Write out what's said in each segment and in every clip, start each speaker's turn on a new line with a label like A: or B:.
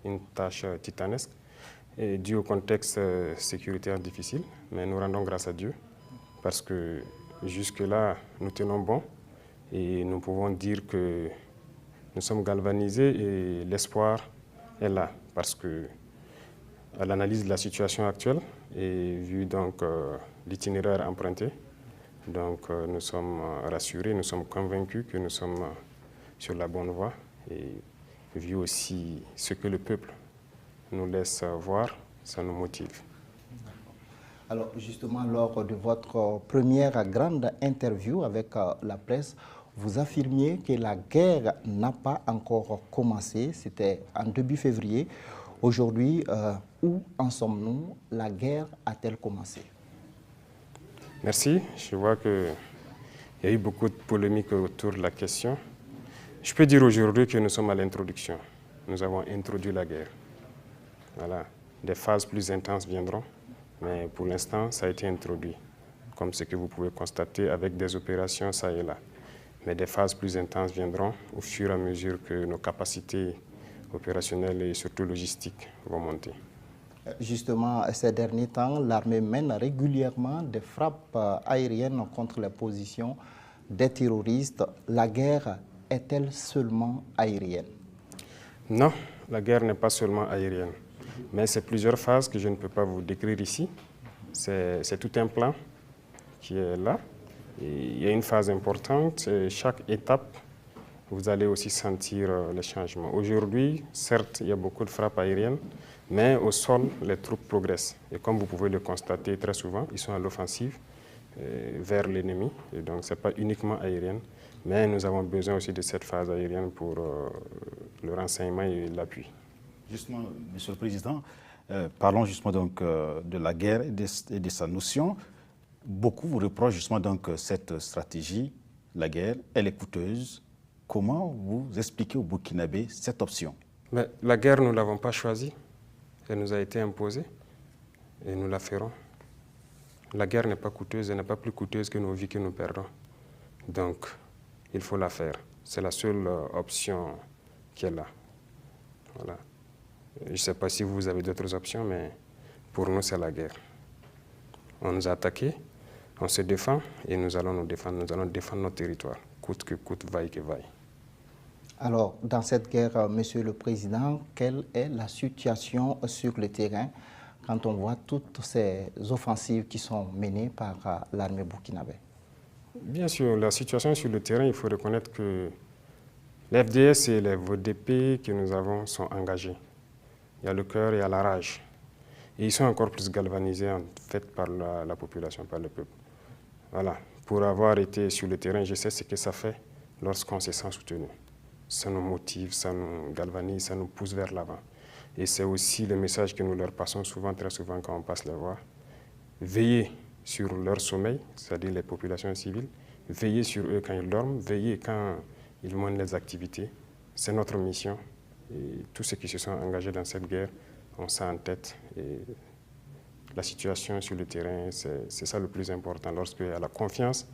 A: une tâche titanesque, et dû au contexte sécuritaire difficile. Mais nous rendons grâce à Dieu parce que jusque-là, nous tenons bon et nous pouvons dire que nous sommes galvanisés et l'espoir est là parce que à l'analyse de la situation actuelle et vu donc l'itinéraire emprunté, donc nous sommes rassurés, nous sommes convaincus que nous sommes sur la bonne voie et vu aussi ce que le peuple nous laisse voir, ça nous motive.
B: Alors justement, lors de votre première grande interview avec la presse, vous affirmiez que la guerre n'a pas encore commencé, c'était en début février. Aujourd'hui, où en sommes-nous? La guerre a-t-elle commencé?
A: Merci. Je vois qu'il y a eu beaucoup de polémiques autour de la question. Je peux dire aujourd'hui que nous sommes à l'introduction. Nous avons introduit la guerre. Voilà. Des phases plus intenses viendront, mais pour l'instant, ça a été introduit, comme ce que vous pouvez constater avec des opérations ça et là. Mais des phases plus intenses viendront au fur et à mesure que nos capacités opérationnelles et surtout logistiques vont monter.
B: Justement, ces derniers temps, l'armée mène régulièrement des frappes aériennes contre les positions des terroristes. La guerre est-elle seulement aérienne?
A: Non, la guerre n'est pas seulement aérienne, mais c'est plusieurs phases que je ne peux pas vous décrire ici. C'est tout un plan qui est là. Et il y a une phase importante, et chaque étape, vous allez aussi sentir les changements. Aujourd'hui, certes, il y a beaucoup de frappes aériennes, mais au sol, les troupes progressent. Et comme vous pouvez le constater très souvent, ils sont à l'offensive vers l'ennemi. Et donc, ce n'est pas uniquement aérienne, mais nous avons besoin aussi de cette phase aérienne pour le renseignement et l'appui.
C: Justement, Monsieur le Président, parlons justement donc de la guerre et de sa notion. Beaucoup vous reprochent justement donc cette stratégie, la guerre, elle est coûteuse. Comment vous expliquez aux Burkinabés cette option?
A: Mais la guerre, nous ne l'avons pas choisie. Elle nous a été imposée et nous la ferons. La guerre n'est pas coûteuse, elle n'est pas plus coûteuse que nos vies que nous perdons. Donc, il faut la faire. C'est la seule option qui est là. Voilà. Je ne sais pas si vous avez d'autres options, mais pour nous, c'est la guerre. On nous a attaqués, on se défend et nous allons nous défendre. Nous allons défendre notre territoire, coûte que coûte, vaille que vaille.
B: Alors, dans cette guerre, Monsieur le Président, quelle est la situation sur le terrain quand on voit toutes ces offensives qui sont menées par l'armée burkinabé?
A: Bien sûr, la situation sur le terrain, il faut reconnaître que les FDS et les VDP que nous avons sont engagés. Il y a le cœur et il y a la rage. Et ils sont encore plus galvanisés en fait par la population, par le peuple. Voilà. Pour avoir été sur le terrain, je sais ce que ça fait lorsqu'on se sent soutenu. Ça nous motive, ça nous galvanise, ça nous pousse vers l'avant. Et c'est aussi le message que nous leur passons souvent, très souvent quand on passe les voir. Veillez sur leur sommeil, c'est-à-dire les populations civiles. Veillez sur eux quand ils dorment, veillez quand ils mènent les activités. C'est notre mission. Et tous ceux qui se sont engagés dans cette guerre ont ça en tête. Et la situation sur le terrain, c'est ça le plus important. Lorsqu'il y a la confiance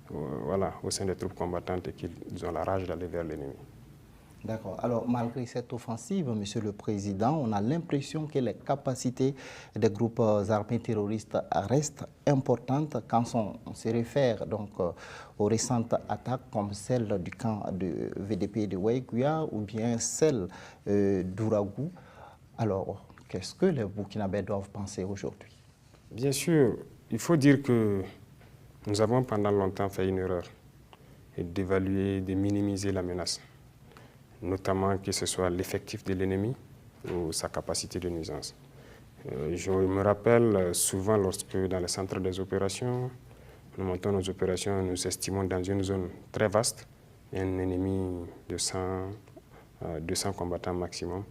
A: voilà, au sein des troupes combattantes et qu'ils ont la rage d'aller vers l'ennemi.
B: D'accord. Alors, malgré cette offensive, Monsieur le Président, on a l'impression que les capacités des groupes armés terroristes restent importantes quand on se réfère donc aux récentes attaques comme celle du camp de VDP de Waïguya ou bien celle d'Ouragou. Alors, qu'est-ce que les Burkinabés doivent penser aujourd'hui?
A: Bien sûr, il faut dire que nous avons pendant longtemps fait une erreur et d'évaluer, de minimiser la menace, notamment que ce soit l'effectif de l'ennemi ou sa capacité de nuisance. Je me rappelle souvent lorsque dans les centres des opérations, nous montons nos opérations, nous estimons dans une zone très vaste, un ennemi de 200 combattants maximum.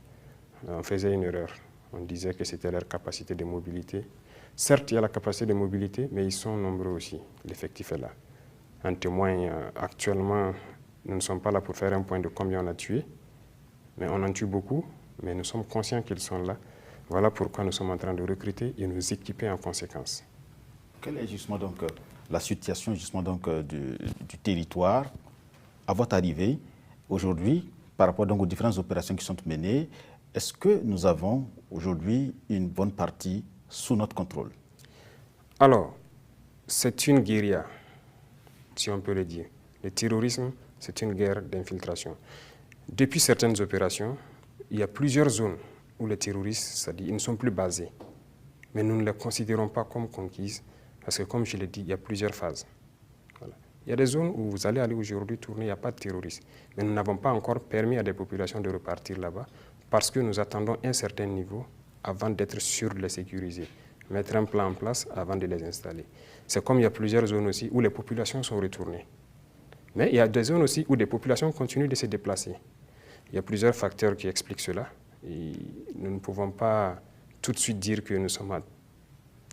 A: On faisait une erreur. On disait que c'était leur capacité de mobilité. Certes, il y a la capacité de mobilité, mais ils sont nombreux aussi. L'effectif est là. En témoigne, actuellement, nous ne sommes pas là pour faire un point de combien on a tué, mais on en tue beaucoup, mais nous sommes conscients qu'ils sont là. Voilà pourquoi nous sommes en train de recruter et nous équiper en conséquence.
C: Quelle est justement donc la situation justement donc du territoire à votre arrivée aujourd'hui par rapport donc aux différentes opérations qui sont menées? est-ce que nous avons aujourd'hui une bonne partie sous notre contrôle?
A: Alors, c'est une guérilla, si on peut le dire. Le terrorisme, c'est une guerre d'infiltration. Depuis certaines opérations, il y a plusieurs zones où les terroristes, c'est-à-dire, ils ne sont plus basés. Mais nous ne les considérons pas comme conquises, parce que comme je l'ai dit, il y a plusieurs phases. Voilà. Il y a des zones où vous allez aller aujourd'hui tourner, il n'y a pas de terroristes. Mais nous n'avons pas encore permis à des populations de repartir là-bas, parce que nous attendons un certain niveau avant d'être sûrs de les sécuriser. Mettre un plan en place avant de les installer. C'est comme il y a plusieurs zones aussi où les populations sont retournées. Mais il y a des zones aussi où des populations continuent de se déplacer. Il y a plusieurs facteurs qui expliquent cela. Et nous ne pouvons pas tout de suite dire que nous sommes à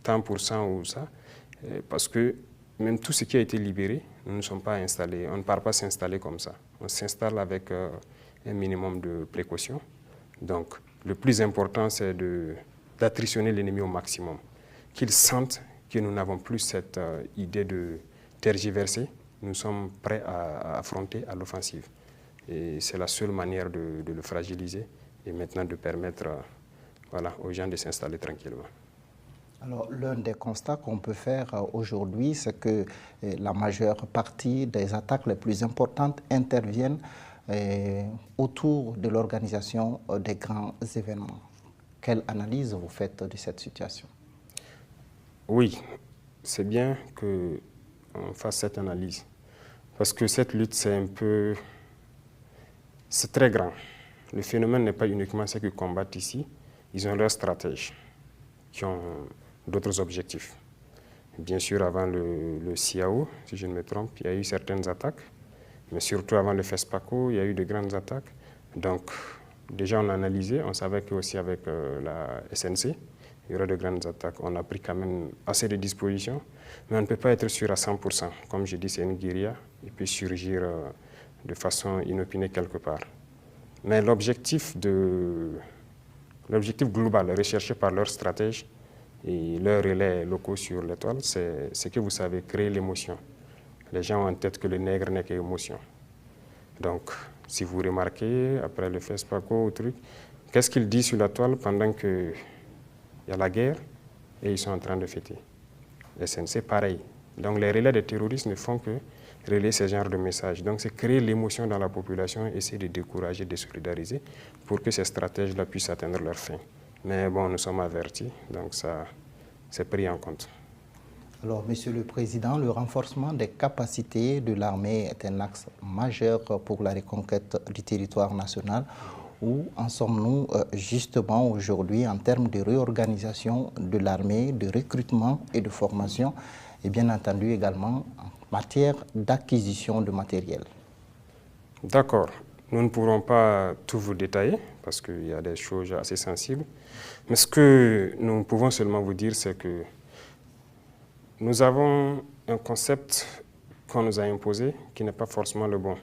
A: tant pour cent ou ça, parce que même tout ce qui a été libéré, nous ne sommes pas installés. On ne part pas s'installer comme ça. On s'installe avec un minimum de précautions. Donc, le plus important, c'est d'attritionner l'ennemi au maximum. Qu'ils sentent que nous n'avons plus cette idée de tergiverser. Nous sommes prêts à affronter à l'offensive. Et c'est la seule manière de le fragiliser et maintenant de permettre voilà, aux gens de s'installer tranquillement.
B: Alors, l'un des constats qu'on peut faire aujourd'hui, c'est que la majeure partie des attaques les plus importantes interviennent autour de l'organisation des grands événements. Quelle analyse vous faites de cette situation?
A: Oui, c'est bien qu'on fasse cette analyse. Parce que cette lutte, c'est très grand. Le phénomène n'est pas uniquement ceux qui combattent ici. Ils ont leurs stratèges qui ont d'autres objectifs. Bien sûr, avant le CIAO, si je ne me trompe, il y a eu certaines attaques. Mais surtout avant le FESPACO, il y a eu de grandes attaques. Donc, déjà, on a analysé. On savait qu'aussi avec la SNC, il y aura de grandes attaques. On a pris quand même assez de dispositions. Mais on ne peut pas être sûr à 100%. Comme je dis, c'est une guérilla. Il peut surgir de façon inopinée quelque part. Mais l'objectif global recherché par leurs stratèges et leurs relais locaux sur l'étoile, c'est que vous savez créer l'émotion. Les gens ont en tête que le nègre n'est qu'émotion. Donc, si vous remarquez, après le FESPACO ou truc, qu'est-ce qu'ils disent sur la toile pendant qu'il y a la guerre et ils sont en train de fêter? SNC, pareil. Donc, les relais des terroristes ne font que relayer ce genre de messages. Donc, c'est créer l'émotion dans la population, essayer de décourager, de solidariser pour que ces stratèges-là puissent atteindre leur fin. Mais bon, nous sommes avertis, donc ça, c'est pris en compte.
B: Alors, Monsieur le Président, le renforcement des capacités de l'armée est un axe majeur pour la reconquête du territoire national. Où en sommes-nous justement aujourd'hui en termes de réorganisation de l'armée, de recrutement et de formation, et bien entendu également en matière d'acquisition de matériel?
A: D'accord. Nous ne pourrons pas tout vous détailler parce qu'il y a des choses assez sensibles. Mais ce que nous pouvons seulement vous dire, c'est que nous avons un concept qu'on nous a imposé qui n'est pas forcément le bon.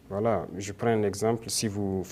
A: Voilà, je prends un exemple. Si vous